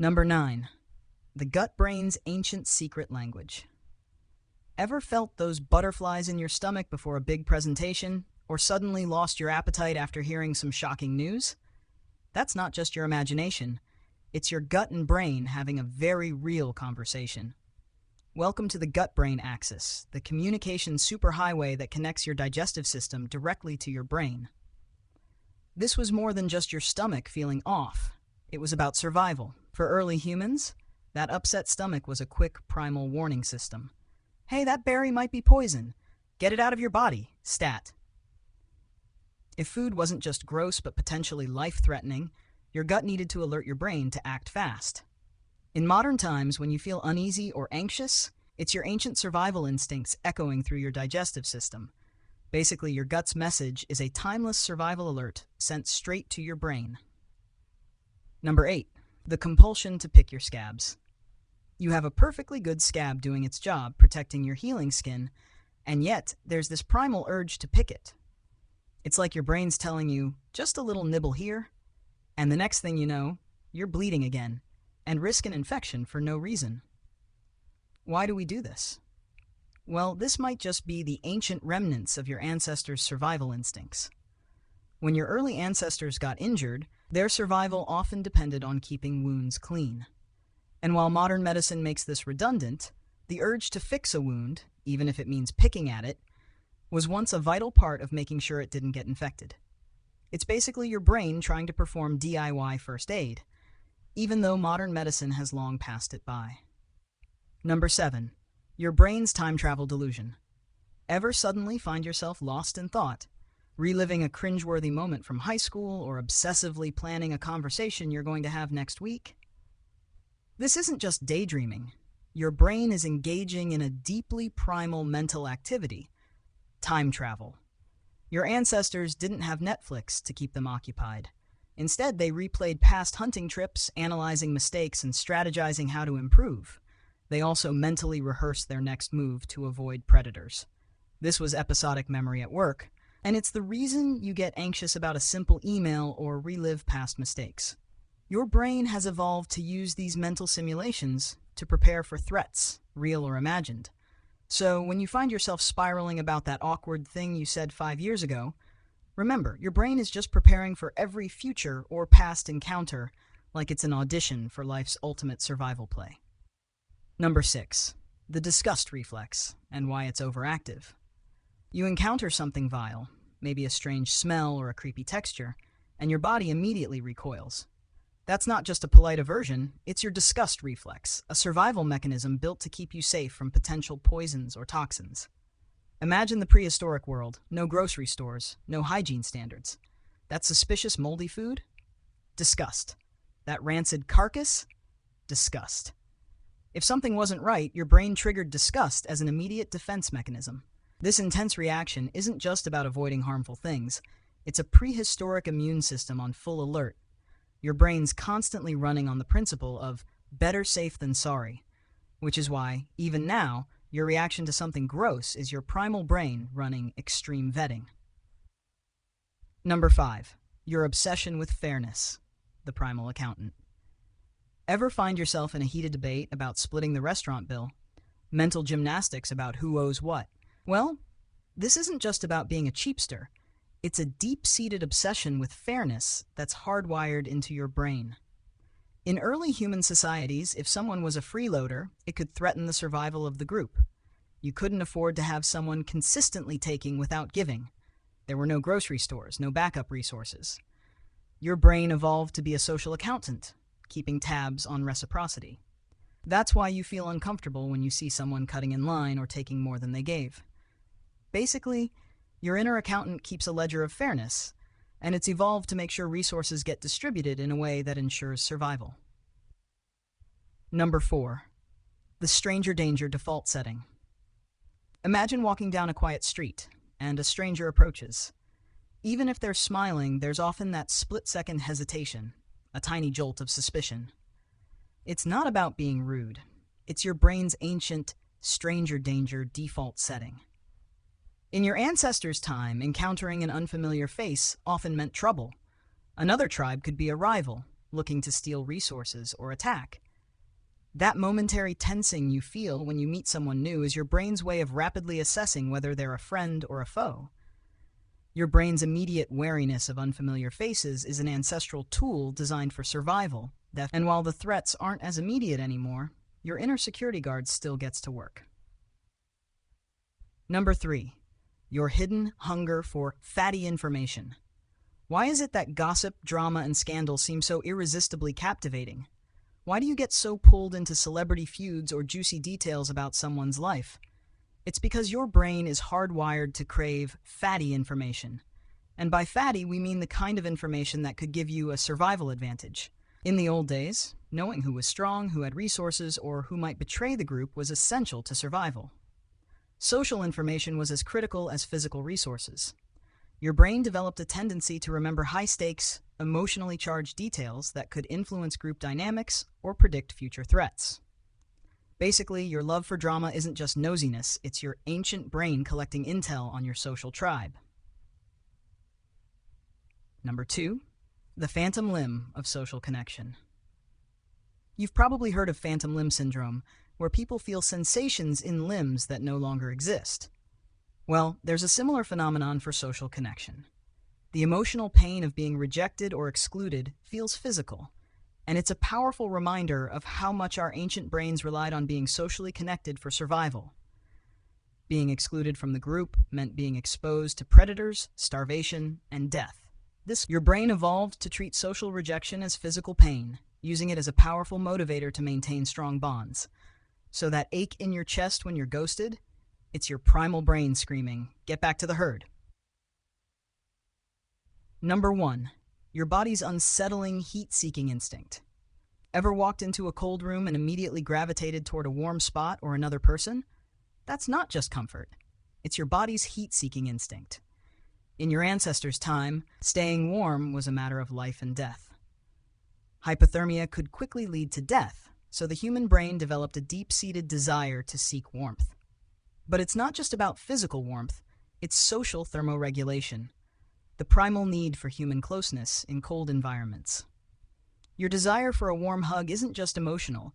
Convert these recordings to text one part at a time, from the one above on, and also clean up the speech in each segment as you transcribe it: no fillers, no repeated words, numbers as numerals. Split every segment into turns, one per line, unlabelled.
Number 9. The gut brain's ancient secret language. Ever felt those butterflies in your stomach before a big presentation, or suddenly lost your appetite after hearing some shocking news? That's not just your imagination. It's your gut and brain having a very real conversation. Welcome to the gut-brain axis, the communication superhighway that connects your digestive system directly to your brain. This was more than just your stomach feeling off. It was about survival. For early humans, that upset stomach was a quick primal warning system. Hey, that berry might be poison. Get it out of your body. Stat. If food wasn't just gross but potentially life-threatening, your gut needed to alert your brain to act fast. In modern times, when you feel uneasy or anxious, it's your ancient survival instincts echoing through your digestive system. Basically, your gut's message is a timeless survival alert sent straight to your brain. Number 8. The compulsion to pick your scabs. You have a perfectly good scab doing its job, protecting your healing skin, and yet there's this primal urge to pick it. It's like your brain's telling you, just a little nibble here, and the next thing you know, you're bleeding again, and risk an infection for no reason. Why do we do this? Well, this might just be the ancient remnants of your ancestors' survival instincts. When your early ancestors got injured, their survival often depended on keeping wounds clean. And while modern medicine makes this redundant, the urge to fix a wound, even if it means picking at it, was once a vital part of making sure it didn't get infected. It's basically your brain trying to perform DIY first aid, even though modern medicine has long passed it by. Number 7. Your brain's time travel delusion. Ever suddenly find yourself lost in thought, reliving a cringeworthy moment from high school or obsessively planning a conversation you're going to have next week? This isn't just daydreaming. Your brain is engaging in a deeply primal mental activity, time travel. Your ancestors didn't have Netflix to keep them occupied. Instead, they replayed past hunting trips, analyzing mistakes and strategizing how to improve. They also mentally rehearsed their next move to avoid predators. This was episodic memory at work, and it's the reason you get anxious about a simple email or relive past mistakes. Your brain has evolved to use these mental simulations to prepare for threats, real or imagined. So when you find yourself spiraling about that awkward thing you said 5 years ago, remember, your brain is just preparing for every future or past encounter like it's an audition for life's ultimate survival play. Number 6. The disgust reflex, and why it's overactive. You encounter something vile, maybe a strange smell or a creepy texture, and your body immediately recoils. That's not just a polite aversion, it's your disgust reflex, a survival mechanism built to keep you safe from potential poisons or toxins. Imagine the prehistoric world, no grocery stores, no hygiene standards. That suspicious moldy food? Disgust. That rancid carcass? Disgust. If something wasn't right, your brain triggered disgust as an immediate defense mechanism. This intense reaction isn't just about avoiding harmful things. It's a prehistoric immune system on full alert. Your brain's constantly running on the principle of better safe than sorry, which is why, even now, your reaction to something gross is your primal brain running extreme vetting. Number 5. Your obsession with fairness, the primal accountant. Ever find yourself in a heated debate about splitting the restaurant bill? Mental gymnastics about who owes what? Well, this isn't just about being a cheapster. It's a deep-seated obsession with fairness that's hardwired into your brain. In early human societies, if someone was a freeloader, it could threaten the survival of the group. You couldn't afford to have someone consistently taking without giving. There were no grocery stores, no backup resources. Your brain evolved to be a social accountant, keeping tabs on reciprocity. That's why you feel uncomfortable when you see someone cutting in line or taking more than they gave. Basically, your inner accountant keeps a ledger of fairness, and it's evolved to make sure resources get distributed in a way that ensures survival. Number 4. The stranger danger default setting. Imagine walking down a quiet street, and a stranger approaches. Even if they're smiling, there's often that split-second hesitation, a tiny jolt of suspicion. It's not about being rude. It's your brain's ancient stranger danger default setting. In your ancestors' time, encountering an unfamiliar face often meant trouble. Another tribe could be a rival, looking to steal resources or attack. That momentary tensing you feel when you meet someone new is your brain's way of rapidly assessing whether they're a friend or a foe. Your brain's immediate wariness of unfamiliar faces is an ancestral tool designed for survival, and while the threats aren't as immediate anymore, your inner security guard still gets to work. Number 3. Your hidden hunger for fatty information. Why is it that gossip, drama, and scandal seem so irresistibly captivating? Why do you get so pulled into celebrity feuds or juicy details about someone's life? It's because your brain is hardwired to crave fatty information. And by fatty, we mean the kind of information that could give you a survival advantage. In the old days, knowing who was strong, who had resources, or who might betray the group was essential to survival. Social information was as critical as physical resources. Your brain developed a tendency to remember high-stakes, emotionally charged details that could influence group dynamics or predict future threats. Basically, your love for drama isn't just nosiness, it's your ancient brain collecting intel on your social tribe. Number 2, the phantom limb of social connection. You've probably heard of phantom limb syndrome, where people feel sensations in limbs that no longer exist. Well, there's a similar phenomenon for social connection. The emotional pain of being rejected or excluded feels physical, and it's a powerful reminder of how much our ancient brains relied on being socially connected for survival. Being excluded from the group meant being exposed to predators, starvation, and death. Your brain evolved to treat social rejection as physical pain, using it as a powerful motivator to maintain strong bonds. So that ache in your chest when you're ghosted, it's your primal brain screaming, "Get back to the herd." Number 1, your body's unsettling heat-seeking instinct. Ever walked into a cold room and immediately gravitated toward a warm spot or another person? That's not just comfort. It's your body's heat-seeking instinct. In your ancestors' time, staying warm was a matter of life and death. Hypothermia could quickly lead to death, so the human brain developed a deep-seated desire to seek warmth. But it's not just about physical warmth, it's social thermoregulation, the primal need for human closeness in cold environments. Your desire for a warm hug isn't just emotional,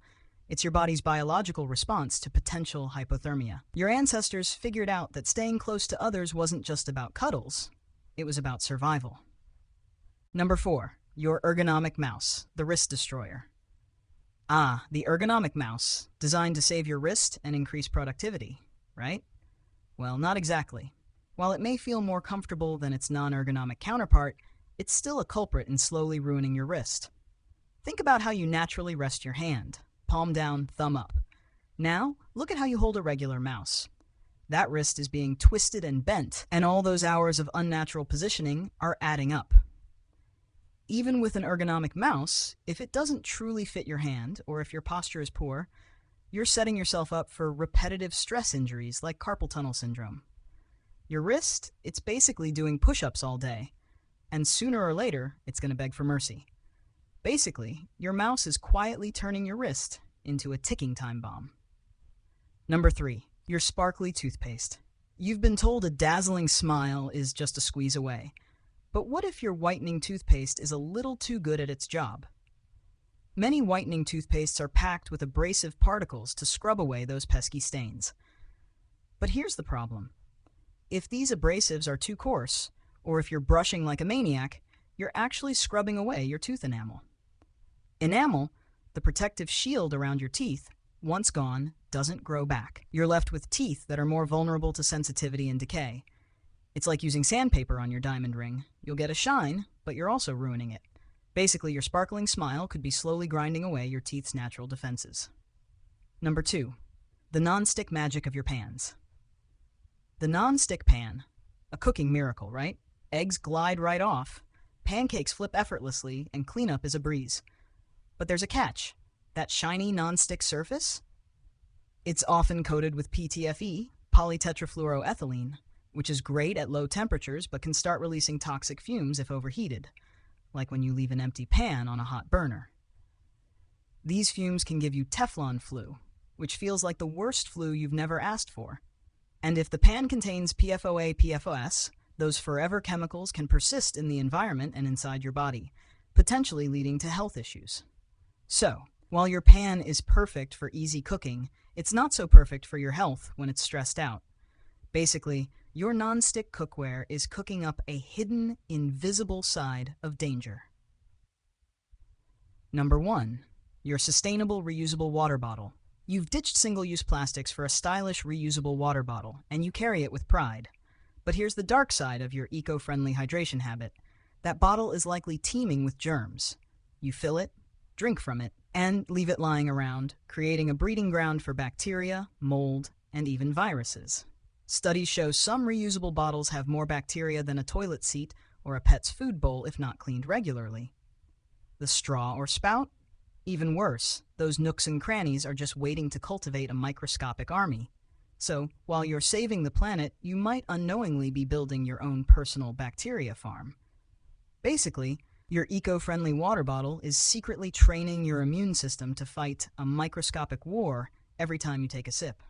it's your body's biological response to potential hypothermia. Your ancestors figured out that staying close to others wasn't just about cuddles, it was about survival. Number 4, your ergonomic mouse, the wrist destroyer. The ergonomic mouse, designed to save your wrist and increase productivity, right? Well, not exactly. While it may feel more comfortable than its non-ergonomic counterpart, it's still a culprit in slowly ruining your wrist. Think about how you naturally rest your hand, palm down, thumb up. Now, look at how you hold a regular mouse. That wrist is being twisted and bent, and all those hours of unnatural positioning are adding up. Even with an ergonomic mouse, if it doesn't truly fit your hand, or if your posture is poor, you're setting yourself up for repetitive stress injuries like carpal tunnel syndrome. Your wrist, it's basically doing push-ups all day, and sooner or later, it's going to beg for mercy. Basically, your mouse is quietly turning your wrist into a ticking time bomb. Number 3, your sparkly toothpaste. You've been told a dazzling smile is just a squeeze away. But what if your whitening toothpaste is a little too good at its job? Many whitening toothpastes are packed with abrasive particles to scrub away those pesky stains. But here's the problem. If these abrasives are too coarse, or if you're brushing like a maniac, you're actually scrubbing away your tooth enamel. Enamel, the protective shield around your teeth, once gone, doesn't grow back. You're left with teeth that are more vulnerable to sensitivity and decay. It's like using sandpaper on your diamond ring. You'll get a shine, but you're also ruining it. Basically, your sparkling smile could be slowly grinding away your teeth's natural defenses. Number 2, the non-stick magic of your pans. The non-stick pan, a cooking miracle, right? Eggs glide right off, pancakes flip effortlessly, and cleanup is a breeze. But there's a catch. That shiny non-stick surface? It's often coated with PTFE, polytetrafluoroethylene, which is great at low temperatures but can start releasing toxic fumes if overheated, like when you leave an empty pan on a hot burner. These fumes can give you Teflon flu, which feels like the worst flu you've never asked for. And if the pan contains PFOA, PFOS, those forever chemicals can persist in the environment and inside your body, potentially leading to health issues. So, while your pan is perfect for easy cooking, it's not so perfect for your health when it's stressed out. Basically, your non-stick cookware is cooking up a hidden, invisible side of danger. Number 1. Your sustainable reusable water bottle. You've ditched single-use plastics for a stylish reusable water bottle, and you carry it with pride. But here's the dark side of your eco-friendly hydration habit. That bottle is likely teeming with germs. You fill it, drink from it, and leave it lying around, creating a breeding ground for bacteria, mold, and even viruses. Studies show some reusable bottles have more bacteria than a toilet seat or a pet's food bowl if not cleaned regularly. The straw or spout? Even worse, those nooks and crannies are just waiting to cultivate a microscopic army. So, while you're saving the planet, you might unknowingly be building your own personal bacteria farm. Basically, your eco-friendly water bottle is secretly training your immune system to fight a microscopic war every time you take a sip.